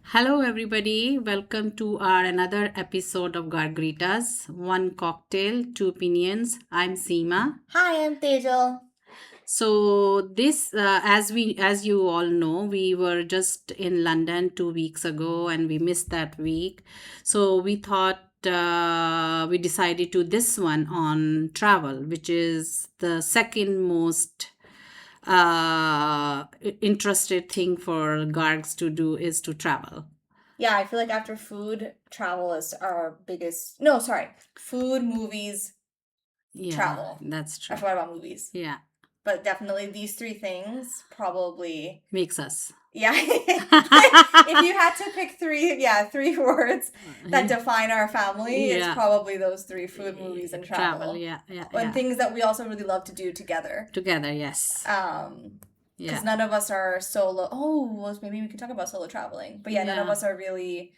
Hello, everybody. Welcome to our another episode of Gargaritas. One cocktail, two opinions. I'm Seema. Hi, I'm Tejal. So this, as you all know, we were just in London 2 weeks ago, and we missed that week. So we thought we decided to this one on travel, which is the second most interested thing for Gargs to do is to travel. Yeah, I feel like after food, travel is our biggest. No, sorry. Food, movies, Yeah, travel. that's I true. forgot about movies. Yeah, But definitely these three things probably. makes us. Yeah. If you had to pick three words that define our family, it's Yeah. probably those three: food, movies, and travel. Yeah, And things that we also really love to do together. Together, yes. Because Yeah. none of us are solo. Oh, well, maybe we can talk about solo traveling. But yeah, none of Yeah. us are really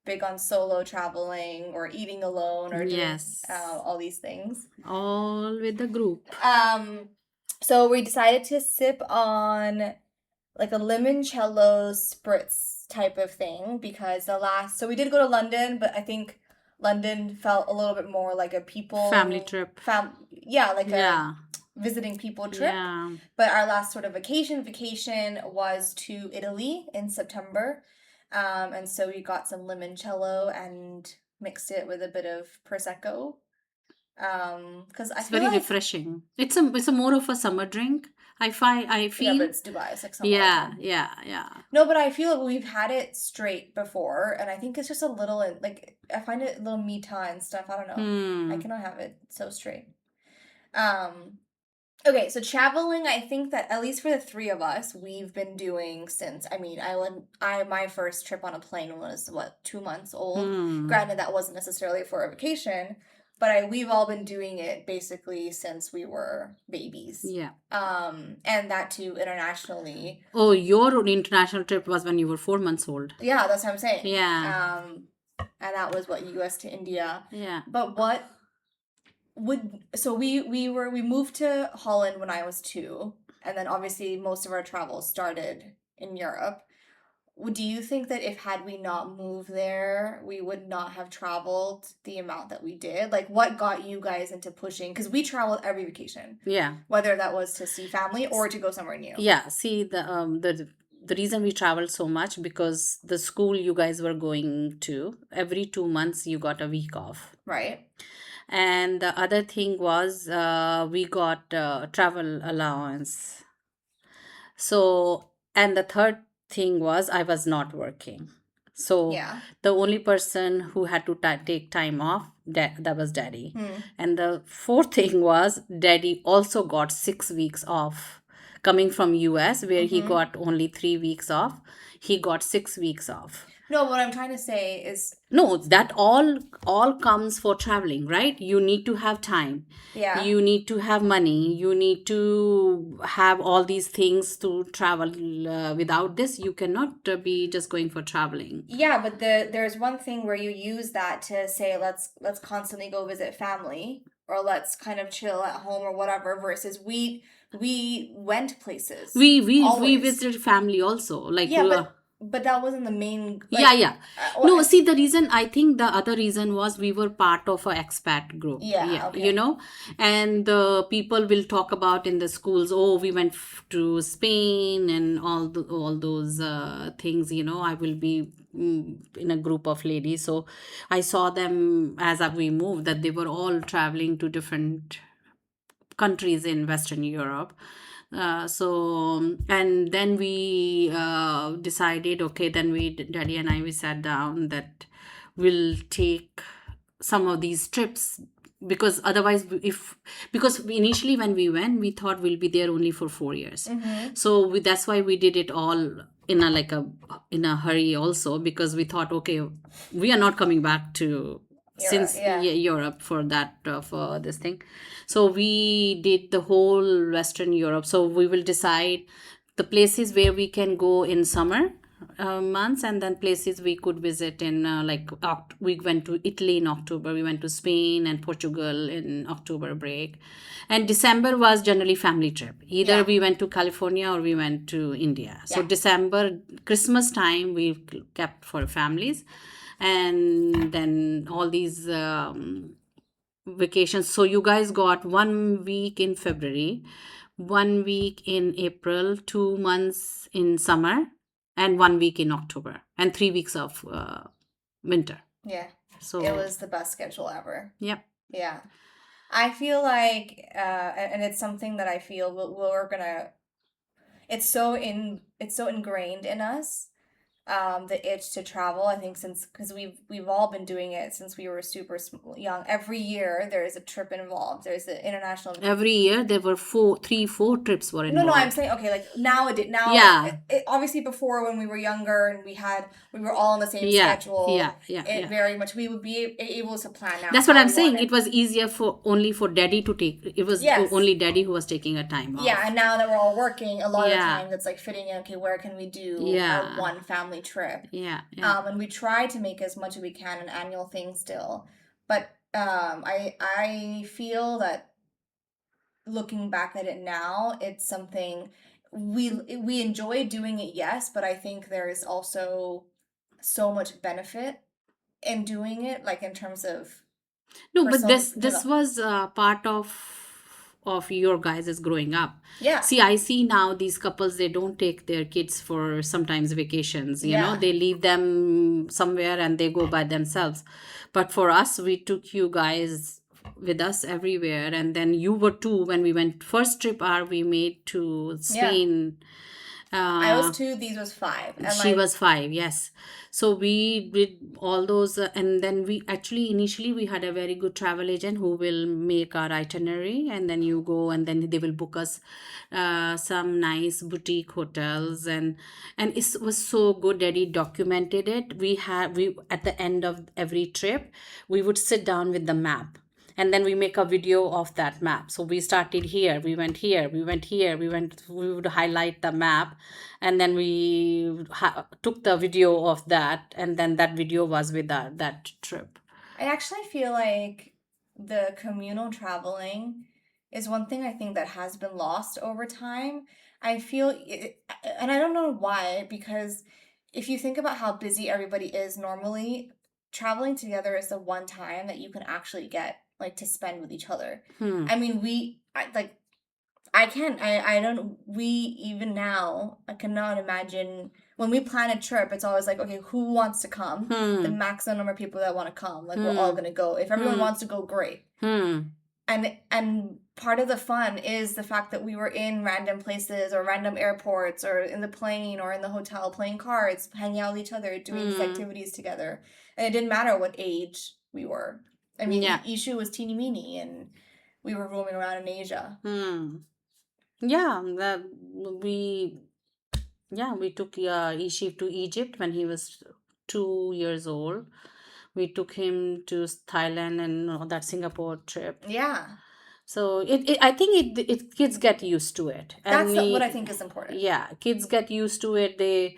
big on solo traveling or eating alone or doing Yes. all these things. All with the group. So we decided to sip on like a limoncello spritz type of thing because so we did go to London, but I think London felt a little bit more like a Family trip. like Yeah. a visiting people trip. Yeah. But our last sort of vacation was to Italy in September. And so we got some limoncello and mixed it with a bit of prosecco. Because I It's feel very like refreshing. It's a more of a summer drink. I yeah, feel. but it's Dubai. It's like summer. Yeah. No, but I feel like we've had it straight before, and I think it's just a little like I find it a little mita and stuff. I don't know. I cannot have it so straight. Okay, so traveling, I think that at least for the three of us, we've been doing since. I mean, my first trip on a plane was what 2 months old. Granted, that wasn't necessarily for a vacation, but we've all been doing it basically since we were babies. Yeah. And that too internationally. Oh, your international trip was when you were 4 months old. Yeah, that's what I'm saying. Yeah. And that was what U.S. to India. Yeah. But what we moved to Holland when I was 2, and then obviously most of our travel started in Europe. Do you think that if had we not moved there, we would not have traveled the amount that we did? Like, what got you guys into pushing? Because we traveled every vacation. Yeah. Whether that was to see family or to go somewhere new. Yeah. See, the reason we traveled so much because the school you guys were going to, every 2 months you got a week off. Right. And the other thing was we got travel allowance. So, and the third thing was I was not working. So Yeah. the only person who had to take time off, that was daddy. And the fourth thing was daddy also got 6 weeks off coming from US where he got only 3 weeks off. He got 6 weeks off. No, what I'm trying to say is No, that all comes for traveling, right? You need to have time. yeah. You need to have money. You need to have all these things to travel. Without this, you cannot be just going for traveling. Yeah, but there's one thing where you use that to say let's constantly go visit family or let's kind of chill at home or whatever versus we went places. We always. visited family also. Like Yeah, but that wasn't the main. Yeah. No, see, the reason, I think the other reason was we were part of a expat group. Yeah, okay. You know, and the people will talk about in the schools, oh, we went to Spain and all those things, you know, I will be in a group of ladies. So I saw them as we moved that they were all traveling to different countries in Western Europe. And then we decided, okay, then daddy and we sat down that we'll take some of these trips because otherwise because initially when we went we thought we'll be there only for 4 years. So that's why we did it all in a hurry also, because we thought, okay, we are not coming back to Europe for that for this thing. So we did the whole Western Europe. So we will decide the places where we can go in summer months, and then places we could visit in we went to Italy in October, we went to Spain and Portugal in October break, and December was generally family trip. Either Yeah. we went to California or we went to India. So Yeah. December, Christmas time, we kept for families, and then all these vacations. So you guys got 1 week in February, 1 week in April, 2 months in summer, and 1 week in October, and 3 weeks of winter. Yeah. So It was the best schedule ever. yep. Yeah. I feel like, and it's something that I feel we're gonna. It's so ingrained in us, the itch to travel. I think since because we've all been doing it since we were super young. Every year there is a trip involved. There's an international. Every year there were 4 trips were involved. No, I'm saying okay, like now Yeah. Obviously before when we were younger and we were all on the same Yeah, schedule. yeah. Very much we would be able to plan out. That's what how I'm we saying. wanted. It was easier for only for daddy to take. It was Yes. only daddy who was taking a time off. Yeah, and now that we're all working, a lot of Yeah. times it's like fitting in. Okay, where can we do Yeah. our one family trip? Yeah. And we try to make as much as we can an annual thing still, but I feel that looking back at it now, it's something we enjoy doing it, yes, but I think there is also so much benefit in doing it, like in terms of No, but personal this was part of your guys' growing up. yeah. See, I see now these couples, they don't take their kids for sometimes vacations, you know, Yeah. they leave them somewhere and they go by themselves. But for us, we took you guys with us everywhere, and then you were too when we went first trip we made to Spain. I was 2, these was 5. And She was 5, yes. So we did all those, and then we actually initially we had a very good travel agent who will make our itinerary, and then you go, and then they will book us some nice boutique hotels, and it was so good. Daddy documented it. We at the end of every trip, we would sit down with the map, and then we make a video of that map. So we started here, we went here, we went here, we would highlight the map, and then we took the video of that, and then that video was with that trip. I actually feel like the communal traveling is one thing I think that has been lost over time. I feel and I don't know why, because if you think about how busy everybody is normally, traveling together is the one time that you can actually get like to spend with each other. I mean, I don't, we even now, I cannot imagine when we plan a trip, it's always like, okay, who wants to come? The maximum number of people that want to come, like we're all going to go. If everyone wants to go, great. And part of the fun is the fact that we were in random places or random airports or in the plane or in the hotel playing cards, hanging out with each other, doing these activities together. And it didn't matter what age we were. I mean, Ishu was teeny meeny and we were roaming around in Asia. Yeah, we took Ishif to Egypt when he was 2 years old. We took him to Thailand and that Singapore trip. Yeah. So I think it kids get used to it. That's what I think is important. Yeah, kids get used to it. They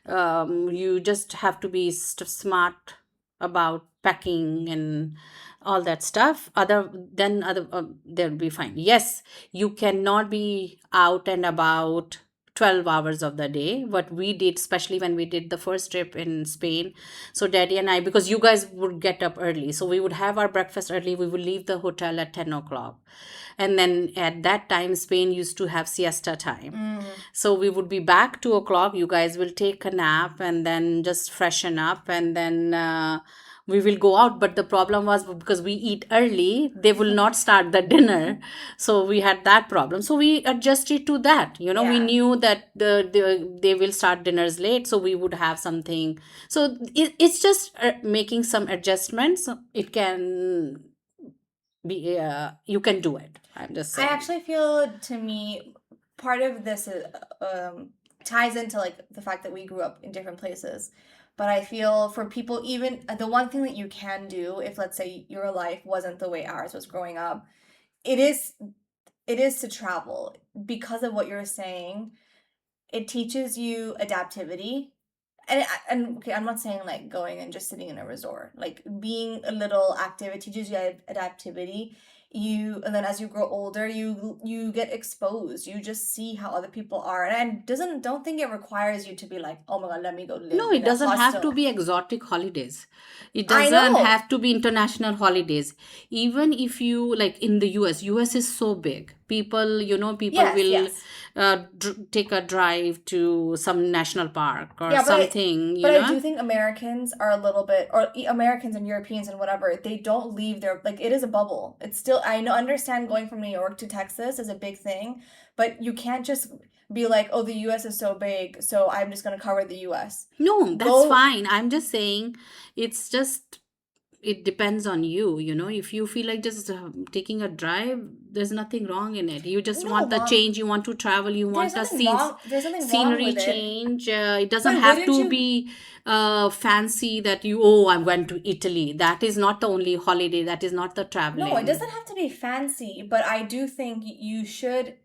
you just have to be smart about packing and all that stuff. They'll be fine. Yes, you cannot be out and about 12 hours of the day, what we did, especially when we did the first trip in Spain. So daddy and I, because you guys would get up early, so we would have our breakfast early, we would leave the hotel at 10 o'clock, and then at that time Spain used to have siesta time. So we would be back 2 o'clock, you guys will take a nap and then just freshen up, and then we will go out. But the problem was, because we eat early, they will not start the dinner, so we had that problem. So we adjusted to that, we knew that they will start dinners late, so we would have something. So it's just making some adjustments. It can be you can do it. I'm just saying. I actually feel, to me, part of this is, ties into like the fact that we grew up in different places. But I feel for people, even the one thing that you can do, if let's say your life wasn't the way ours was growing up, it is to travel, because of what you're saying. It teaches you adaptivity, and okay, I'm not saying like going and just sitting in a resort. Like being a little active, it teaches you adaptivity. And then as you grow older, you get exposed. You just see how other people are, and doesn't don't think it requires you to be like, oh my God, let me go No, live it in a doesn't have to hostel. be exotic holidays. It I doesn't know. have to be international holidays. Even if you like in the US is so big. People Yes, will yes. take a drive to some national park or Yeah, something, but I do think Americans are a little bit, or Americans and Europeans and whatever, they don't leave their, like, it is a bubble. It's still, I know, understand going from New York to Texas is a big thing, but you can't just be like, oh, the US is so big, so I'm just going to cover the US. No, that's Go, fine. I'm just saying it's just it depends on you. If you feel like just taking a drive, there's nothing wrong in it. You just no, want the mom, change, you want to travel, you want a there's nothing wrong scenery with it, change. It doesn't but have wouldn't to you, be fancy that oh, I went to Italy. That is not the only holiday, that is not the no, it traveling. doesn't have to be fancy, but I do think you should,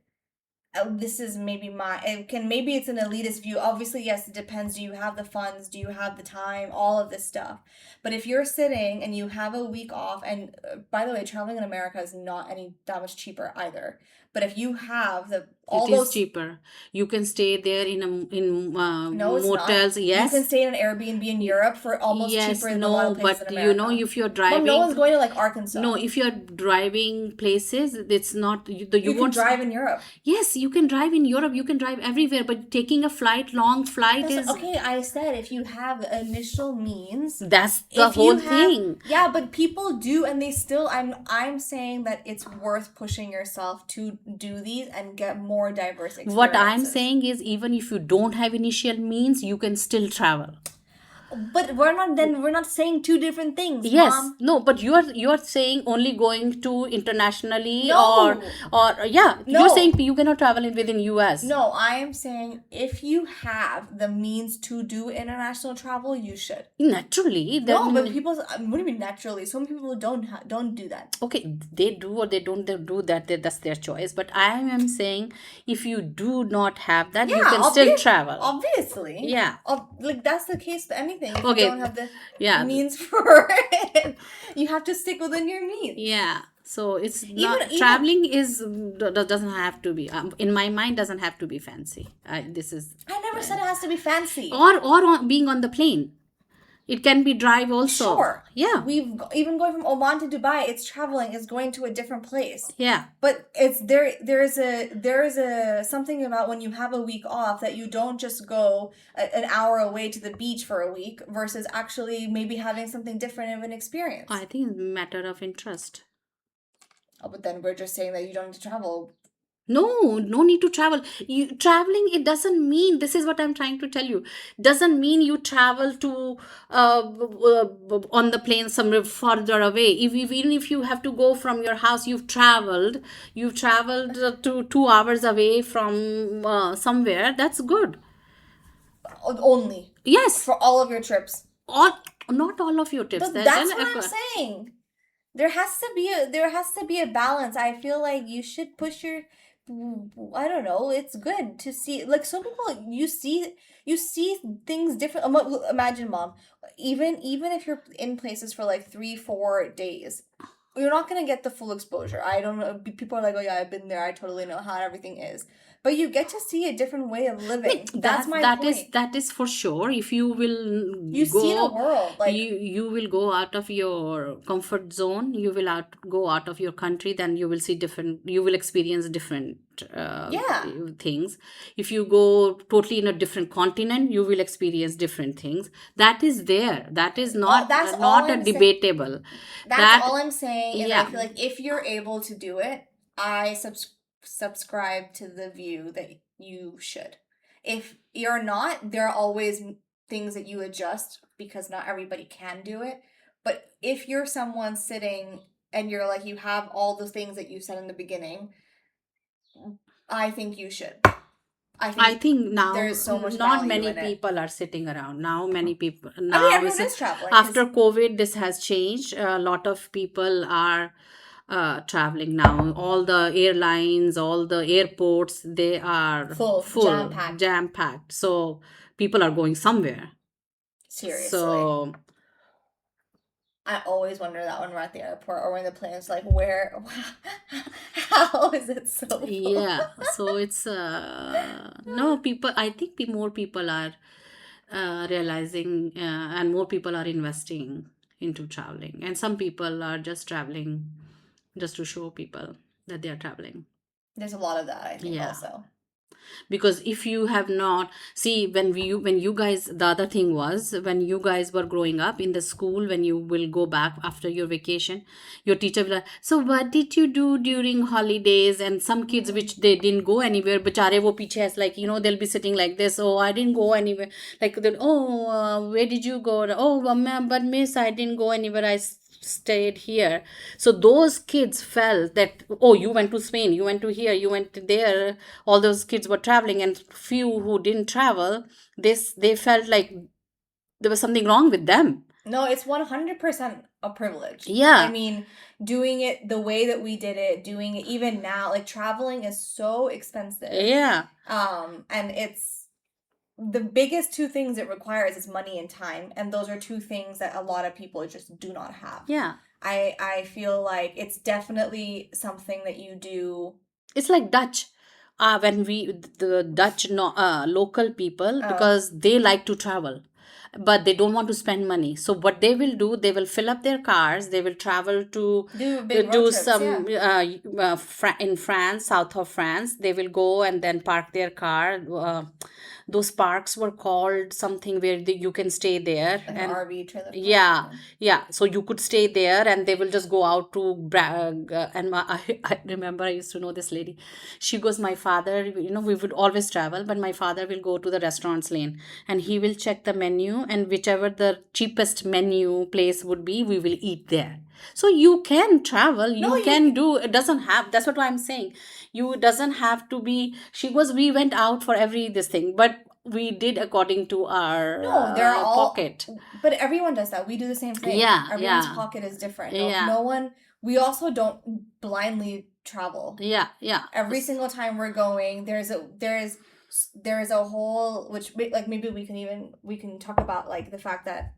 this is maybe maybe it's an elitist view. Obviously, yes, it depends. Do you have the funds? Do you have the time? All of this stuff. But if you're sitting and you have a week off, and by the way, traveling in America is not any that much cheaper either. But if you have the all It is those, cheaper. You can stay there in no, it's not. motels. You can Yes. stay in an Airbnb in Europe for almost Yes, cheaper than a lot of no, places but in America. if you're Mom, no driving, one's going to like Arkansas. no, if you're driving places, it's not you You can won't. drive in Europe. Yes, you can drive in Europe, you can drive everywhere, but taking a long flight That's is okay. I said if you have initial means, that's the if you whole have, thing. yeah, but people do, and they still. I'm saying that it's worth pushing yourself to do these and get more diverse What I'm experiences. saying is, even if you don't have initial means, you can still travel. But we're not saying two different things, Yes, Mom. no, but you're saying only going to internationally, No, or yeah, you're saying no. you cannot travel in within US. No, I am saying if you have the means to do international travel, you should. Naturally, No, but then people, what do you mean naturally? Some people don't do that. okay, they do or they don't do that, that's their choice. But I am saying if you do not have that, you Yeah, can still travel. obviously. Yeah. Like that's the case with anything. If you Okay. don't have the Yeah. means for it, you have to stick within your means. Yeah. So it's Even not even traveling doesn't have to be in my mind doesn't have to be fancy. This is I never said it has to be fancy. being on the plane. It can be drive also. Sure. Yeah. Even going from Oman to Dubai, it's traveling, it's going to a different place. Yeah. But it's there is a something about when you have a week off that you don't just go an hour away to the beach for a week versus actually maybe having something different of an experience. I think it's a matter of interest. Oh, but then we're just saying that you don't need to travel. No need to travel. Traveling, it doesn't mean, this is what I'm trying to tell you, doesn't mean you travel to on the plane somewhere further away. Even if you have to go from your house, you've traveled to 2 hours away from somewhere, that's good. Only Yes. for all of your trips. Not all of your tips. But that's what I'm saying. There has to be a balance. I feel like you should push your, I don't know, it's good to see, like, some people, you see things different. Imagine, Mom, even if you're in places for like 3-4 days, you're not gonna get the full exposure. I don't know, people are like, oh yeah, I've been there, I totally know how everything is, but you get to see a different way of living. That's my point. That is for sure. If you will You see the world, like, you will go out of your comfort zone, you will go out of your country, then you will see different, you will experience different Yeah. things. If you go totally in a different continent, you will experience different things. That is there, that is not that's all not a I'm saying. debatable. That's all I'm saying, and I Yeah. feel like if you're able to do it, I subscribe to the view that you should. If you're not, there are always things that you adjust because not everybody can do it. But if you're someone sitting and you're like, you have all the things that you said in the beginning, I think you should. I think now there's so much not value many in it. people are sitting around. Now many people I mean, now everyone is traveling. 'cause- after COVID, this has changed. A lot of people are traveling now. All the airlines, all the airports, they are Full, jam-packed. jam packed. So people are going somewhere. Seriously. So I always wonder that when we're at the airport or when the plane's like, where, how is it so full? yeah, so it's no people. I think more people are realizing, and more people are investing into traveling, and some people are just traveling just to show people that they are traveling. There's a lot of that, I think, Yeah, also. because if you have not see when you guys, the other thing was when you guys were growing up in the school, when you will go back after your vacation, your teacher will like, so what did you do during holidays? And some kids which they didn't go anywhere, bechare wo piche has, like, they'll be sitting like this, oh, I didn't go anywhere, like then, oh, where did you go? Oh, ma'am, but miss, I didn't go anywhere, stayed here. So those kids felt that, oh, you went to Spain, you went to here, you went to there, all those kids were traveling, and few who didn't travel, they felt like there was something wrong with them. No, it's 100% a privilege. I Yeah, mean, doing it the way that we did it, doing it even now, like traveling is so expensive. yeah, And it's the biggest two things it requires is money and time, and those are two things that a lot of people just do not have. yeah. I feel like it's definitely something that you do. It's like Dutch. When we the Dutch, no, local people, Oh. because they like to travel, but they don't want to spend money. So what they will do, they will fill up their cars. They will travel to Do big road do trips, some in France, south of France. They will go and then park their car. Those parks were called something where you can stay there, Like an and RV trailer park. yeah, yeah, so you could stay there, and they will just go out to brag. And I remember I used to know this lady. She goes, my father, we would always travel, but my father will go to the restaurants lane, and he will check the menu, and whichever the cheapest menu place would be, we will eat there. So you can travel, No, you can do, it doesn't have, that's what I'm saying. You doesn't have to be, she goes, we went out for every this thing, but we did according to our No, they're all pocket. But everyone does that. We do the same thing. Yeah, Everyone's yeah, pocket is different. yeah, No one. We also don't blindly travel. yeah, yeah. Every single time we're going, there's a whole, which like maybe we can talk about, like the fact that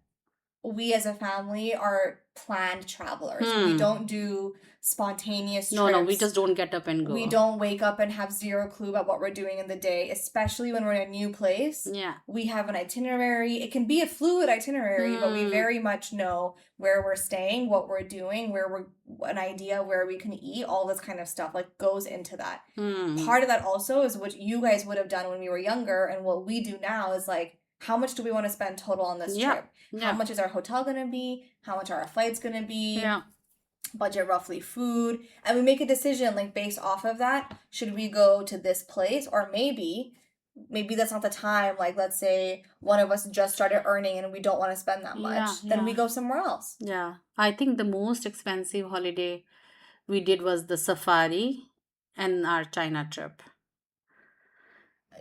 we as a family are planned travelers. We don't do spontaneous trips. No, we just don't get up and go. We don't wake up and have zero clue about what we're doing in the day, especially when we're in a new place. Yeah. We have an itinerary. It can be a fluid itinerary, but we very much know where we're staying, what we're doing, an idea where we can eat, all this kind of stuff like goes into that. Part of that also is what you guys would have done when we were younger, and what we do now is like, how much do we want to spend total on this trip? How much is our hotel going to be? How much are our flights going to be? Yeah. Budget roughly food, and we make a decision like based off of that. Should we go to this place, or maybe that's not the time, like let's say one of us just started earning and we don't want to spend that much, then we go somewhere else. Yeah, I think the most expensive holiday we did was the safari and our China trip.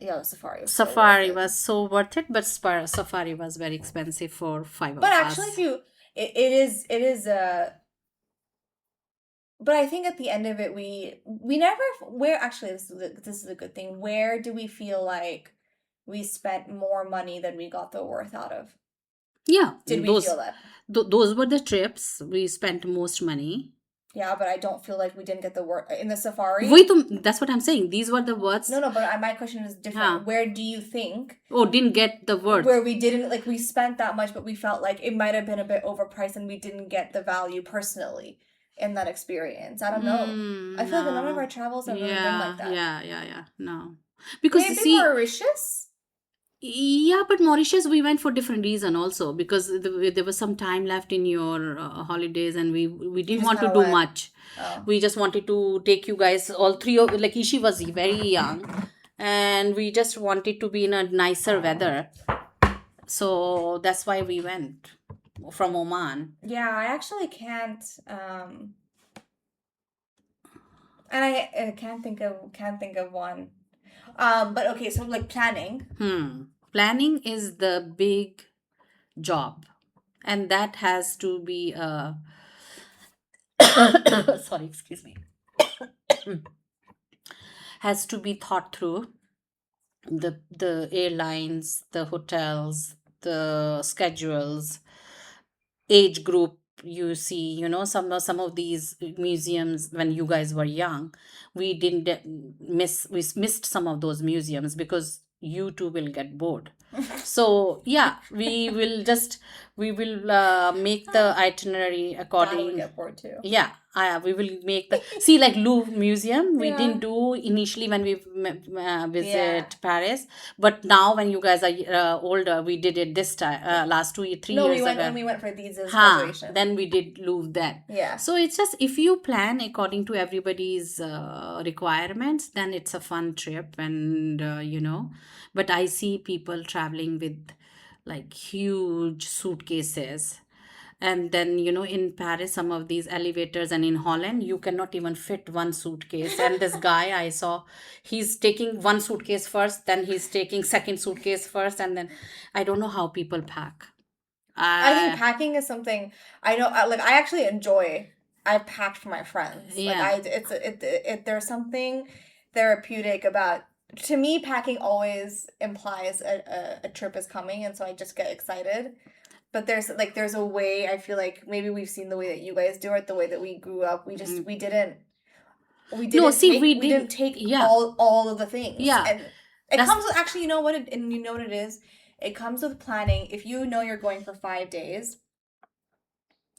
Yeah, safari was so worth it, but safari was very expensive for 5 but of actually us. it is but I think at the end of it, we never, where actually this is a good thing. Where do we feel like we spent more money than we got the worth out of? Yeah, Did we feel that? Those were the trips we spent most money. Yeah, but I don't feel like we didn't get the worth in the safari. That's what I'm saying. These were the words. No, but my question is different. Where do you think? Oh, didn't get the worth. Where we didn't, like, we spent that much, but we felt like it might have been a bit overpriced and we didn't get the value personally in that experience. I don't know. I feel like none of our travels have really been like that. Yeah. No. Because maybe Mauritius? Yeah, but Mauritius we went for different reason also, because there was some time left in your holidays, and we didn't want to do much. Oh. We just wanted to take you guys, all three of, like Ishi was very young, and we just wanted to be in a nicer weather. So that's why we went from Oman. Yeah, I actually can't and I can't think of one. But okay, so like planning. Planning is the big job, and that has to be sorry, excuse me. Has to be thought through. The airlines, the hotels, schedules, age group. You see, some of these museums when you guys were young, we didn't we missed some of those museums because you two will get bored. So yeah, we will make the itinerary Dad would according. get bored too. Yeah, we will make the see, like Louvre Museum. We Yeah. didn't do initially when we visit Yeah. Paris, but now when you guys are older, we did it this time, last 3 No, years we went ago. when we went for Deeza's Ha, graduation. then we did Louvre then. Yeah. So it's just if you plan according to everybody's requirements, then it's a fun trip, and But I see people traveling with like huge suitcases, and then in Paris, some of these elevators, and in Holland, you cannot even fit one suitcase. And this guy I saw, he's taking one suitcase first, then he's taking second suitcase first, and then I don't know how people pack. I think packing is something I know. Like I actually enjoy. I packed for my friends. Yeah. Like there's something therapeutic about. To me, packing always implies a trip is coming, and so I just get excited. But there's a way I feel like maybe we've seen the way that you guys do it, the way that we grew up. We just we didn't No, see, take, we didn't take yeah. all of the things. Yeah. And it comes with actually, you know what it is? It comes with planning. If you know you're going for 5 days,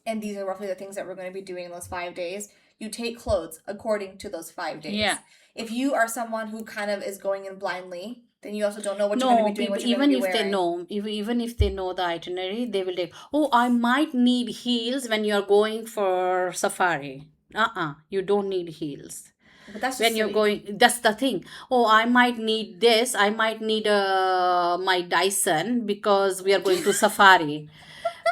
and these are roughly the things that we're going to be doing in those 5 days, you take clothes according to those 5 days. Yeah. If you are someone who kind of is going in blindly, then you also don't know what you're going to be doing, what you're going to be wearing. Even if they know the itinerary, they will take, oh, I might need heels when you're going for safari. You don't need heels. But that's just when you're silly. going, that's the thing. Oh, I might need this. I might need my Dyson because we are going to safari.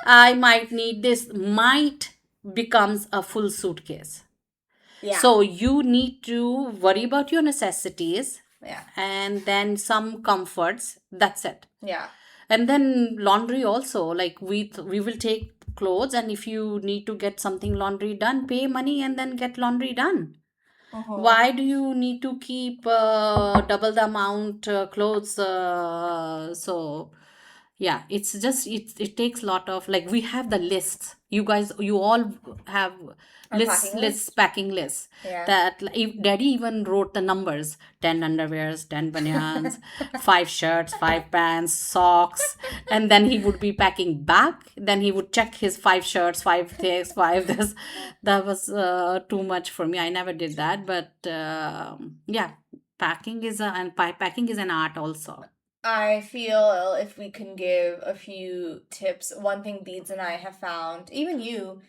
I might need this. Might becomes a full suitcase. Yeah. So you need to worry about your necessities. Yeah. And then some comforts. That's it. Yeah. And then laundry also. Like we will take clothes, and if you need to get something laundry done, pay money and then get laundry done. Why do you need to keep double the amount clothes? So yeah, it's just it takes a lot of, like, we have the lists. You all have packing lists. Yeah. That if daddy even wrote the numbers: 10 underwears, 10 bananas, 5 shirts, 5 pants, socks, and then he would be packing back. Then he would check his 5 shirts, 5 this, 5 this. That was too much for me. I never did that, but yeah, packing is an art also. I feel if we can give a few tips, one thing Beads and I have found, even you,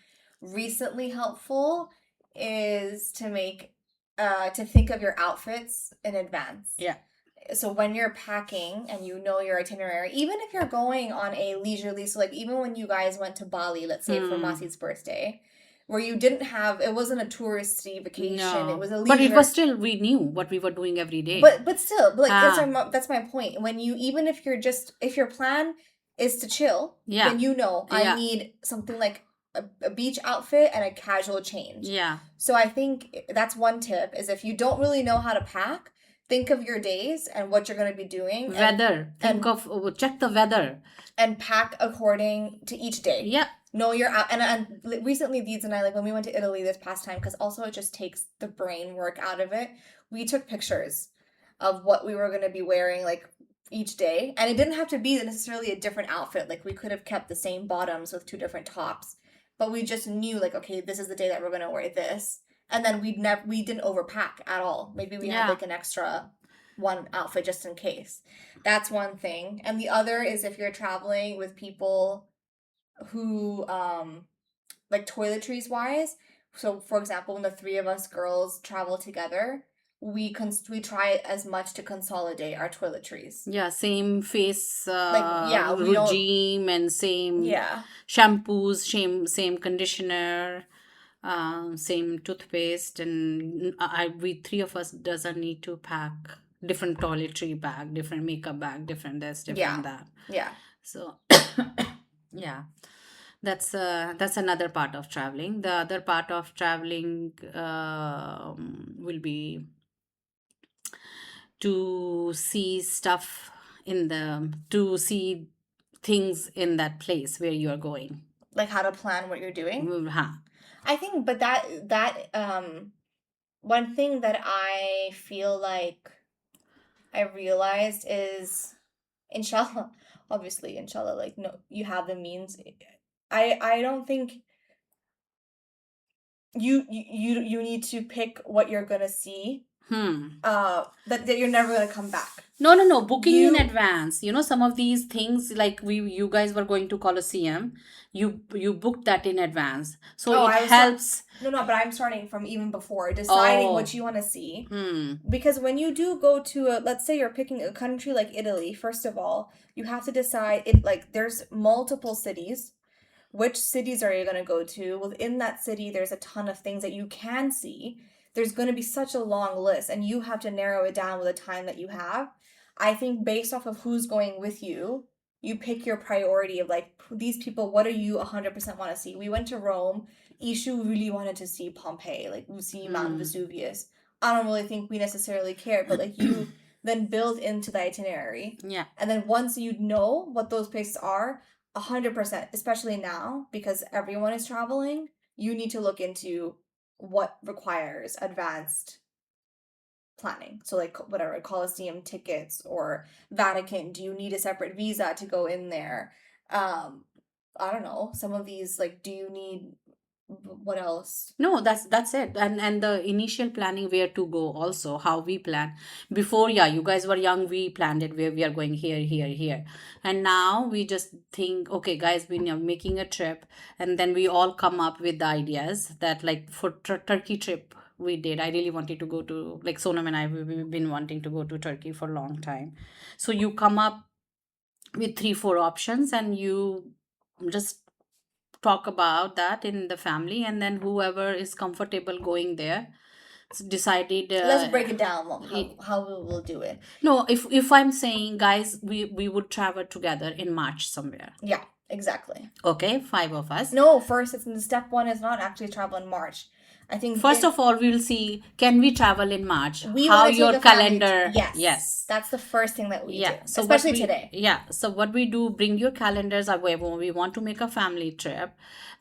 recently helpful, is to make to think of your outfits in advance. Yeah. So when you're packing and you know your itinerary, even if you're going on a leisurely, so like even when you guys went to Bali, let's say for Masi's birthday, where you didn't have, it wasn't a touristy vacation. No. It was a leisure. But it was still, we knew what we were doing every day. But still, like that's my point. When you, even if you're just, if your plan is to chill, then you know I need something like a beach outfit and a casual change. Yeah. So I think that's one tip, is if you don't really know how to pack, think of your days and what you're going to be doing. Weather. Check the weather. And pack according to each day. Yeah. Know you're out. And recently, Deeds and I, like when we went to Italy this past time, because also it just takes the brain work out of it, we took pictures of what we were going to be wearing like each day. And it didn't have to be necessarily a different outfit. Like we could have kept the same bottoms with 2 different tops. But we just knew like, okay, this is the day that we're going to wear this. And then we didn't overpack at all. Maybe we had like an extra one outfit just in case. That's one thing. And the other is if you're traveling with people who like toiletries wise. So for example, when the 3 of us girls travel together, we try as much to consolidate our toiletries. Yeah, same face regime and same shampoos, same conditioner, same toothpaste, and we 3 of us doesn't need to pack different toiletry bag, different makeup bag, different this, different that. Yeah. So yeah. That's another part of traveling. The other part of traveling will be to see stuff to see things in that place where you are going. Like how to plan what you're doing. Huh. I think, but one thing that I feel like I realized is, inshallah, obviously, inshallah, like, no, you have the means. I don't think you need to pick what you're gonna see. That you're never gonna come back. No. Booking in advance. You know, some of these things, like you guys were going to Colosseum, you booked that in advance, so it helps. No, but I'm starting from even before deciding what you want to see. Because when you do go to let's say you're picking a country like Italy, first of all, you have to decide there's multiple cities. Which cities are you going to go to? Within that city, there's a ton of things that you can see. There's going to be such a long list, and you have to narrow it down with the time that you have. I think based off of who's going with you, you pick your priority of like, these people, what do you 100% want to see? We went to Rome. Ishu really wanted to see Pompeii, like see Mount Vesuvius. I don't really think we necessarily cared, but like you then build into the itinerary. Yeah. And then once you know what those places are, 100%, especially now, because everyone is traveling, you need to look into what requires advanced planning. So like whatever, Colosseum tickets or Vatican, do you need a separate visa to go in there? I don't know, some of these, like, do you need, what else? No, that's it. And the initial planning, where to go, also how we plan before. Yeah, you guys were young, we planned it where we are going, here, and now we just think, okay guys, we are making a trip, and then we all come up with the ideas that, like, for Turkey trip we did, I really wanted to go to, like, Sonam and I, we've been wanting to go to Turkey for a long time. So you come up with 3-4 options, and you just talk about that in the family, and then whoever is comfortable going there decided. Let's break it down, how we will do it. No, if I'm saying, guys, we would travel together in March somewhere. Yeah, exactly. Okay, 5 of us. No, first, it's in step 1 is not actually travel in March. I think first of all, we'll see, can we travel in March? How your calendar. Yes, that's the first thing that we do, so especially today. So what we do, bring your calendars away when we want to make a family trip,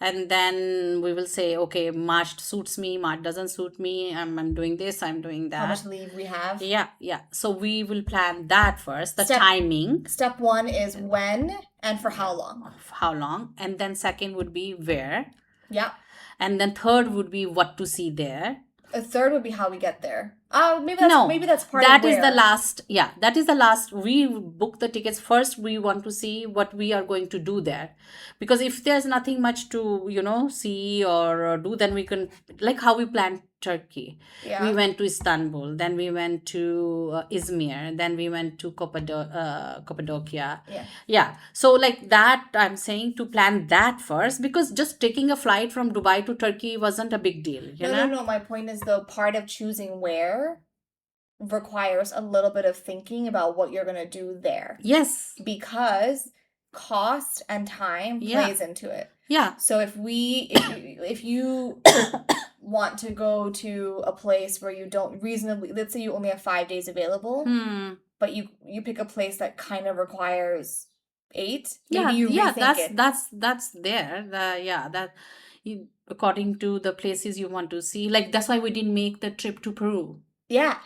and then we will say, okay, March suits me, March doesn't suit me, I'm doing this, I'm doing that. How much leave we have. Yeah, so we will plan that first, the timing. Step 1 is when and for how long. And then second would be where. Yeah. And then third would be what to see there. A third would be how we get there. Maybe that's part that of is the last. Yeah, that is the last. We book the tickets first. We want to see what we are going to do there, because if there's nothing much to see or do, then we can, like how we planned Turkey. Yeah. We went to Istanbul, then we went to Izmir, then we went to Cappadocia. Yeah. So like that, I'm saying to plan that first, because just taking a flight from Dubai to Turkey wasn't a big deal. No. My point is, though, part of choosing where requires a little bit of thinking about what you're going to do there. Yes. Because cost and time plays into it. Yeah. So if you want to go to a place where you don't reasonably, let's say you only have 5 days available, but you pick a place that kind of requires 8, maybe you rethink it. That's there. According to the places you want to see, like that's why we didn't make the trip to Peru. Yeah.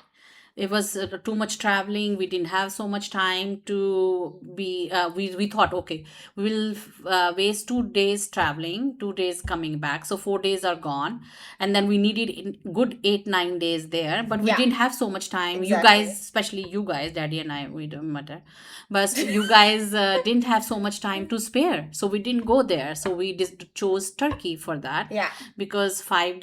It was too much traveling. We didn't have so much time to be. We thought, okay, we will waste 2 days traveling, 2 days coming back. So 4 days are gone, and then we needed good 8-9 days there. But we didn't have so much time. Exactly. You guys, especially you guys, Daddy and I, we don't matter, but you guys didn't have so much time to spare. So we didn't go there. So we chose Turkey for that. Yeah. Because 5-6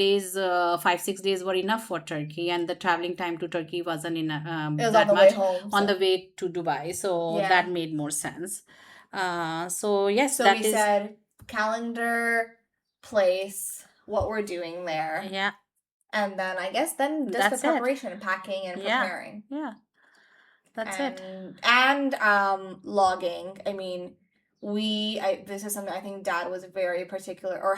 days were enough for Turkey, and the traveling time to Turkey wasn't in it was that on the much way home, on the way to Dubai, so that made more sense. So yes, so we said calendar, place, what we're doing there, and then I guess then just the preparation, packing and preparing. That's it. And logging. I mean, this is something I think Dad was very particular, or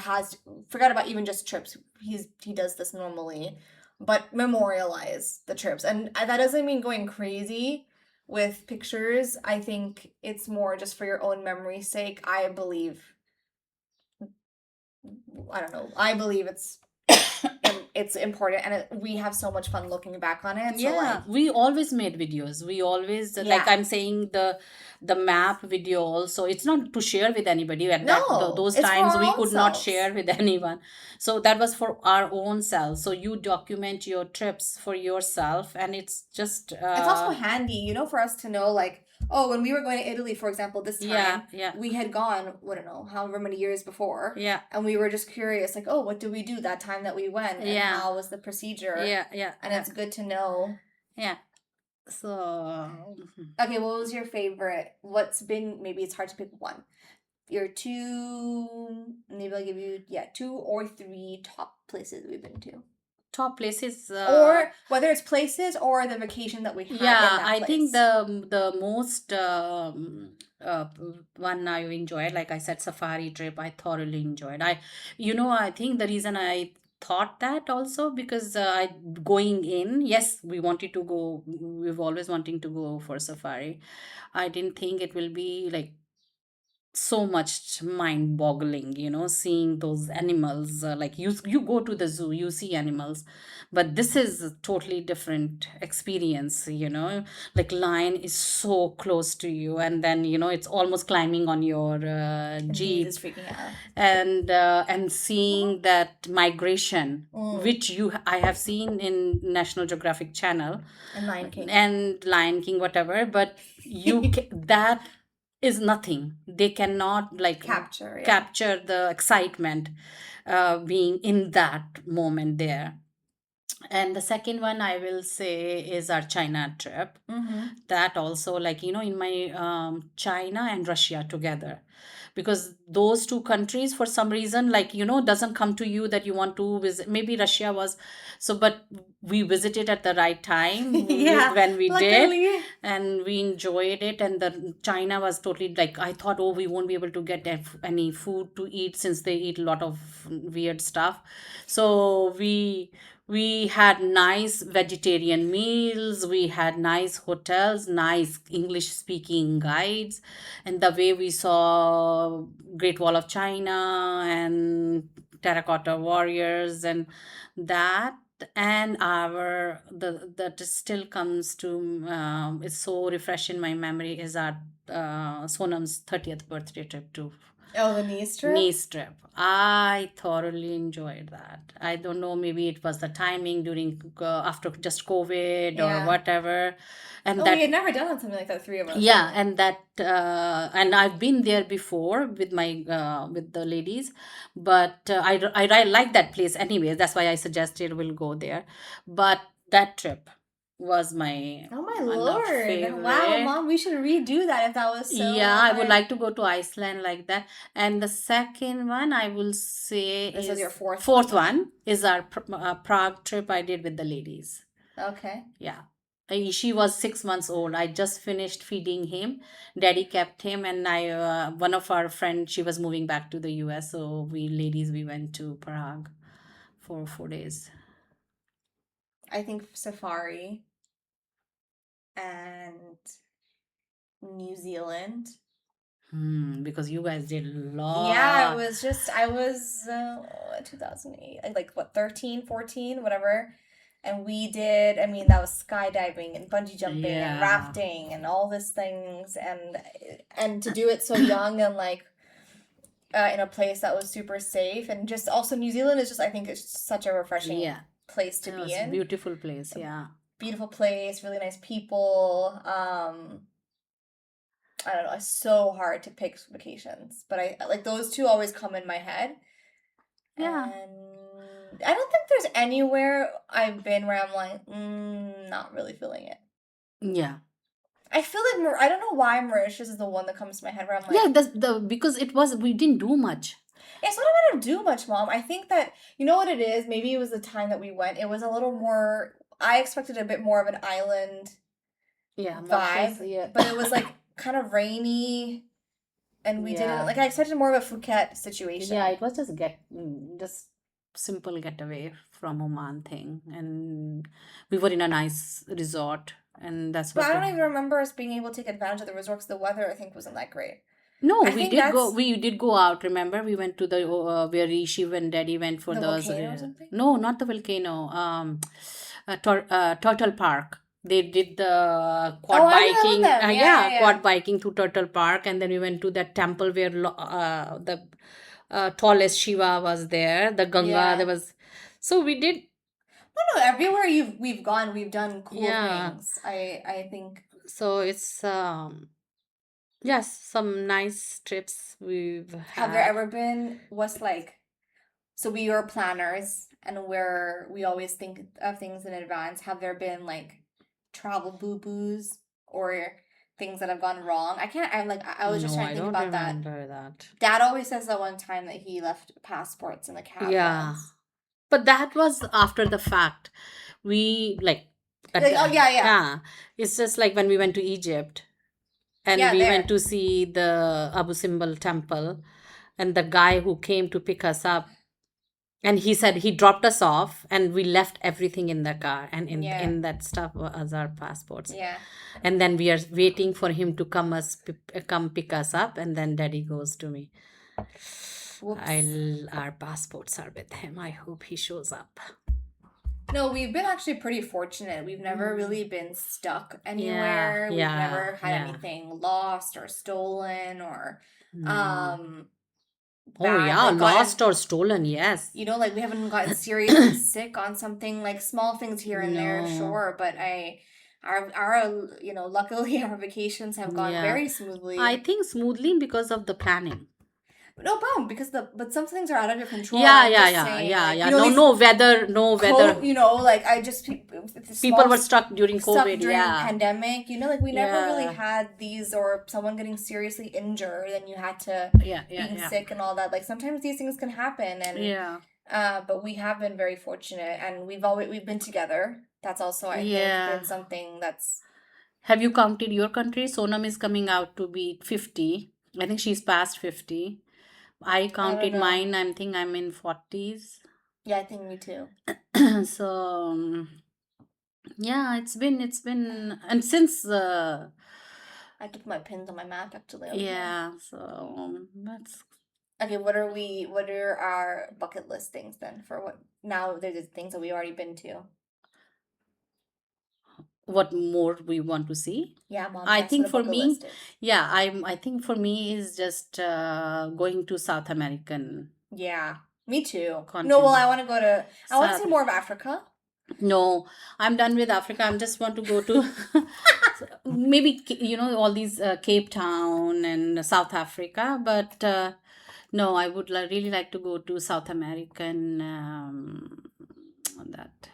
forget about even just trips. He does this normally, but memorialize the trips. And that doesn't mean going crazy, with pictures. I think it's more just for your own memory's sake. I believe, I don't know. I believe it's important, and we have so much fun looking back on it. So Yeah, like, we always made videos. We always like yeah, I'm saying the map video also. It's not to share with anybody at no, those it's for times our we own could not selves. share with anyone. So that was for our own selves. So you document your trips for yourself, and it's just It's also handy, you know, for us to know, like, oh, when we were going to Italy, for example, this yeah, time, yeah, we had gone, I don't know, however many years before, yeah, and we were just curious, like, oh, what did we do that time that we went, and yeah, how was the procedure? yeah, yeah, And yeah, it's good to know. yeah. So Okay, what was your favorite? What's been, maybe it's hard to pick one. Your two, maybe I'll give you, yeah, 2 or 3 top places we've been to. top places. Or whether it's places or the vacation that we had in Yeah, that I think place. the most uh, one I enjoyed, like I said, safari trip. I thoroughly enjoyed. I think the reason I thought that also because I going in, yes, we wanted to go. We've always wanting to go for safari. I didn't think it will be like so much mind boggling, seeing those animals. Like you go to the zoo, you see animals, but this is a totally different experience. Like lion is so close to you, and then it's almost climbing on your And Bees is jeep, freaking out. and seeing that migration, Mm. which I have seen in National Geographic channel And Lion King. and Lion King, whatever, but that is nothing. They cannot like Capture, yeah. capture the excitement being in that moment there. And the second one I will say is our China trip. Mm-hmm. That also, like, in my China and Russia together. Because those two countries, for some reason, like, doesn't come to you that you want to visit. Maybe Russia was so, but we visited at the right time Yeah, when we did, luckily. and we enjoyed it. And the China was totally like, I thought, oh, we won't be able to get any food to eat since they eat a lot of weird stuff. So we had nice vegetarian meals, we had nice hotels, nice English speaking guides, and the way we saw Great Wall of China and terracotta warriors and that. And our the that still comes to it's so refresh in my memory is our Sonam's 30th birthday trip to Oh, the knee strip? Nice trip. I thoroughly enjoyed that. I don't know, maybe it was the timing during after just COVID or Yeah. whatever, and Oh, we that had never done something like that, 3 of us. yeah, and that and I've been there before with my with the ladies, but I like that place anyway. That's why I suggested we'll go there. But that trip was my Oh my one of lord. Wow, favorite. Mom, we should redo that if that was so Yeah, I would hard. like to go to Iceland like that. And the second one I will say This is your fourth fourth one. one is our Prague trip I did with the ladies. Okay. Yeah. She was 6 months old. I just finished feeding him. Daddy kept him, and I one of our friends, she was moving back to the US, so we went to Prague for 4 days. I think Safari and New Zealand. Because you guys did a lot. Yeah, I was 2008, like what, 13, 14, whatever. And we did, I mean, that was skydiving and bungee jumping and Yeah. rafting and all these things. And to do it so young and like in a place that was super safe. And just also New Zealand is just, I think it's such a refreshing Yeah. place to It be was a in. beautiful place. Yeah. Beautiful place, really nice people. I don't know, it's so hard to pick vacations, but I like those two always come in my head. Yeah. And I don't think there's anywhere I've been where I'm like, not really feeling it. Yeah. I feel like I don't know why Mauritius is the one that comes to my head where I'm like, Yeah, because we didn't do much. it's not a matter of do much, Mom. I think that, you know what it is? Maybe it was the time that we went. It was a little more, I expected a bit more of an island vibe, Mauritius, yeah. but it was like kind of rainy, and we didn't, like, I expected more of a Phuket situation. Yeah, it was just simple getaway from Oman thing, and we were in a nice resort and that's But what I don't even remember us being able to take advantage of the resort because the weather, I think, wasn't that great. No, I we think did go. that's We did go out. Remember, we went to the where Rishi and Daddy went for the those. volcano or something. No, not the volcano. Turtle Park. They did the Oh, quad I know biking. them. Yeah, Yeah. quad biking to Turtle Park, and then we went to that temple where the tallest Shiva was there. The Ganga. Yeah. There was. So we did. No, everywhere we've gone, we've done cool Yeah. things. I think. So it's yes, some nice trips we've Have there had. ever been what's like? So we are planners, and we always think of things in advance. Have there been like travel boo boos or things that have gone wrong? I can't. I'm like I was just No, trying to I think don't about that. remember that. Dad always says that one time that he left passports in the cab Yeah, once. but that was after the fact. We like, Like, oh yeah, yeah, yeah, it's just like when we went to Egypt and yeah. we went There. to see the Abu Simbel temple, and the guy who came to pick us up, and he said he dropped us off, and we left everything in the car, and Yeah, in that stuff was our passports. yeah. And then we are waiting for him to come pick us up, and then Daddy goes to me. Whoops. Our passports are with him. I hope he shows up. No, we've been actually pretty fortunate. We've never really been stuck anywhere. Yeah, We've never had yeah. anything lost or stolen or No. Oh bad, yeah, like lost gotten, or stolen, yes. you know, like we haven't gotten seriously sick on something, like small things here and there, No. sure, but our you know, luckily our vacations have gone Yeah. very smoothly. I think smoothly because of the planning. No problem because but some things are out of your control. Yeah, I'm yeah, just yeah, saying, yeah, like, yeah. you know, No these weather. you know, like I just People small were stuck during stuff COVID. during Yeah. pandemic. You know, like we never really Yeah. had these or someone getting seriously injured and you had to Yeah, being yeah. sick and all that. Like sometimes these things can happen, and Yeah. but we have been very fortunate, and we've been together. That's also I think Yeah. been something that's. Have you counted your country? Sonam is coming out to be 50. I think she's past 50. I I don't counted know. mine. I think I'm in 40s. Yeah, I think me too. So yeah, it's been and since I took my pins on my map actually. yeah, so that's Okay, what are our bucket list things then for what now there's the things that we've already been to? what more we want to see. Yeah, Mom, I that's think what a for bucket me, list is. yeah, I think for me is just going to South American Yeah, me too. continent. No, well, I want to go to. I want to South. see more of Africa. No, I'm done with Africa. I just want to go to maybe all these Cape Town and South Africa, but no, I would really like to go to South American that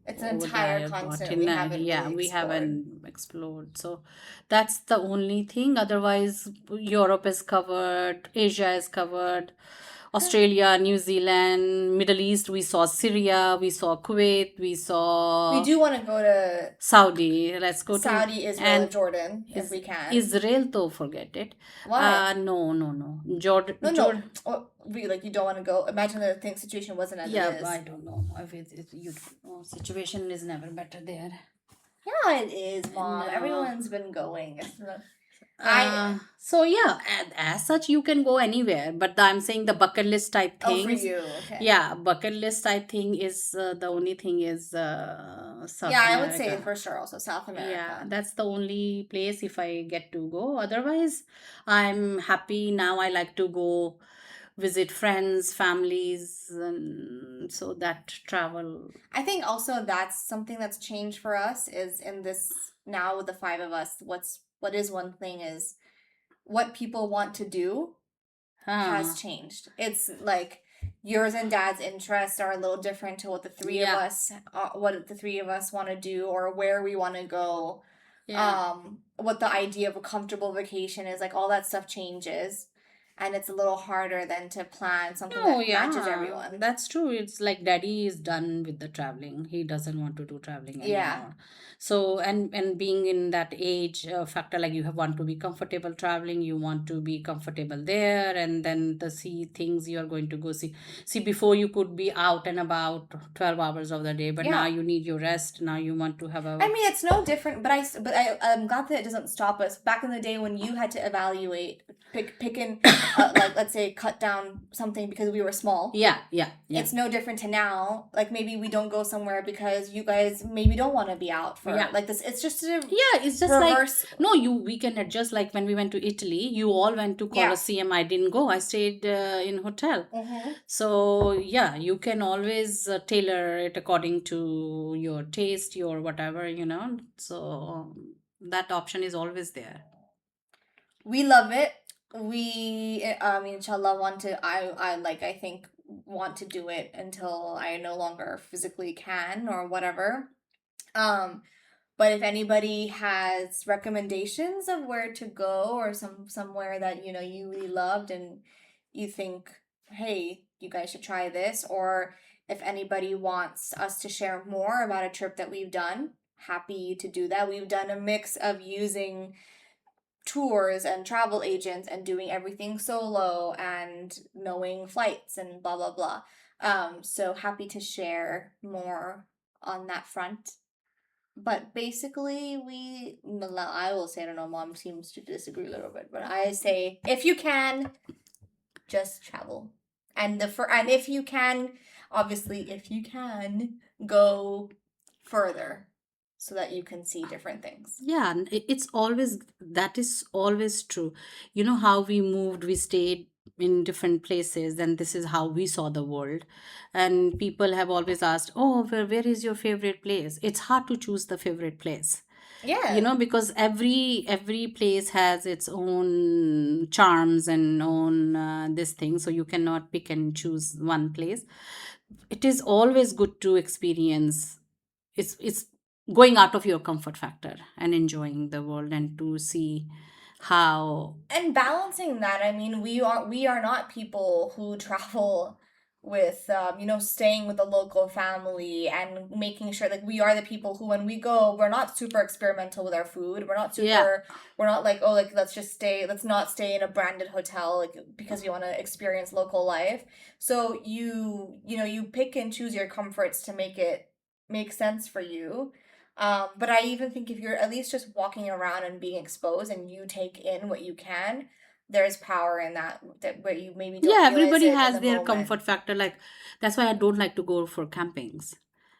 It's an over entire there, continent we haven't yeah, really we explored. haven't explored. So that's the only thing. Otherwise, Europe is covered, Asia is covered. Australia, New Zealand, Middle East, we saw Syria, we saw Kuwait, we saw We do want to go to Saudi. Let's go to Saudi, Israel, and Jordan if we can. Israel, though, forget it. Why? No. Jordan. No. Oh, like you don't want to go. Imagine the situation wasn't as it is. I don't know. Situation is never better there. Yeah, it is, Mom. No. Everyone's been going. So yeah, as such you can go anywhere, but I'm saying the bucket list type things. Oh, for you, okay. Yeah, bucket list type thing is the only thing is South yeah, America. I would say for sure also South America. Yeah, that's the only place if I get to go. Otherwise, I'm happy now. I like to go visit friends, families, and so that travel. I think also that's something that's changed for us is in this now with the five of us. What is one thing is what people want to do has changed. It's like yours and Dad's interests are a little different to what the three of us want to do or where we want to go. Yeah. What the idea of a comfortable vacation is, like all that stuff changes. and it's a little harder than to plan something Oh, that matches yeah, everyone. that's true. It's like daddy is done with the traveling. He doesn't want to do traveling Yeah. anymore. So, and being in that age factor, like you have want to be comfortable traveling, you want to be comfortable there, and then the see things you are going to go see. See, before you could be out and about 12 hours of the day, but now Yeah. you need your rest. Now you want to have a I mean, it's no different, but I'm glad that it doesn't stop us. Back in the day when you had to evaluate, pick and like let's say cut down something because we were small. yeah. It's no different to now. Like maybe we don't go somewhere because you guys maybe don't want to be out for Yeah. like this. It's just a Yeah, it's just reverse. like no, we can adjust. Like when we went to Italy, you all went to Yeah. Colosseum. I didn't go. I stayed in hotel. Mhm. So yeah, you can always tailor it according to your taste, your whatever, you know. So that option is always there. We love it. We inshallah want to I think want to do it until I no longer physically can or whatever. But if anybody has recommendations of where to go or somewhere that you know you really loved and you think, hey, you guys should try this, or if anybody wants us to share more about a trip that we've done, happy to do that. We've done a mix of using tours and travel agents and doing everything solo and knowing flights and blah blah blah. So happy to share more on that front. But basically, I will say, I don't know, mom seems to disagree a little bit, but I say, if you can, just travel. And and if you can, obviously, if you can, go further so that you can see different things. Yeah, and it's always that is always true. You know how we moved, we stayed in different places, and this is how we saw the world. And people have always asked, "Oh, where is your favorite place?" It's hard to choose the favorite place, Yeah. you know, because every place has its own charms and own this thing. So you cannot pick and choose one place. It is always good to experience. It's going out of your comfort factor and enjoying the world and to see how And balancing that, I mean, we are not people who travel with staying with a local family and making sure like we are the people who when we go we're not super experimental with our food. We're not super yeah we're not like, oh, like let's not stay in a branded hotel like because we want to experience local life. So you pick and choose your comforts to make it make sense for you. But I even think if you're at least just walking around and being exposed and you take in what you can, there's power in that where you maybe don't yeah, realize everybody it in has the their moment. comfort factor. Like that's why I don't like to go for campings.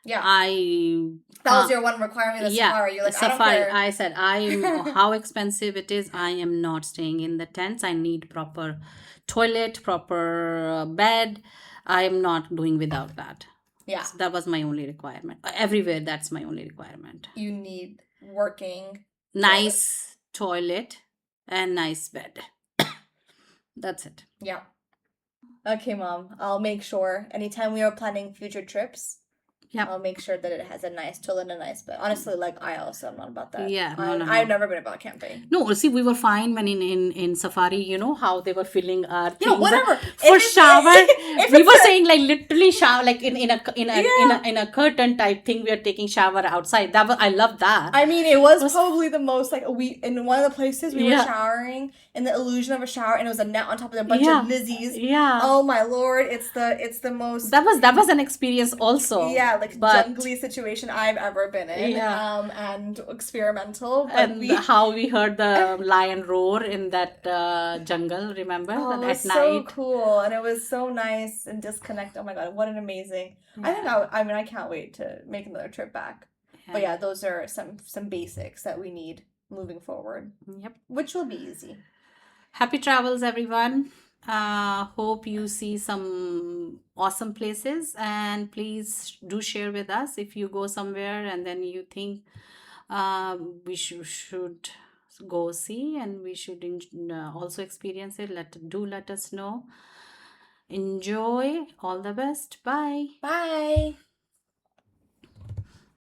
Yeah. I That was your one requirement of the yeah, safari. You're like, I don't safari. care. I said I'm how expensive it is. I am not staying in the tents. I need proper toilet, proper bed. I am not doing without that. Yeah. So that was my only requirement. Everywhere, that's my only requirement. You need working Nice toilet and nice bed. That's it. Yeah. Okay, Mom. I'll make sure anytime we are planning future trips, Yep. I'll make sure that it has a nice toilet and a nice bed. Honestly, like I also am not about that. Yeah, no. I've never been about camping. No, see, we were fine when in safari. You know how they were filling our Yeah, things whatever. for shower. We were it's saying like literally shower, like in a curtain type thing. We are taking shower outside. That was I love that. I mean, it was probably the most like we in one of the places we were Yeah. showering in the illusion of a shower, and it was a net on top of a bunch Yeah. of lizzies. Yeah. Oh my lord, it's the most That was an experience also. yeah, like But jungly situation I've ever been in. Yeah. And experimental. But and how we heard the lion roar in that jungle, remember? Oh, it At was night. so cool, and it was so nice and disconnect. Oh my god, what an amazing! I think I mean I can't wait to make another trip back. But yeah, those are some basics that we need moving forward. Yep. Which will be easy. Happy travels, everyone. Hope you see some awesome places, and please do share with us if you go somewhere and then you think we should go see and we should also experience it. Let us know. Enjoy. All the best. Bye. Bye.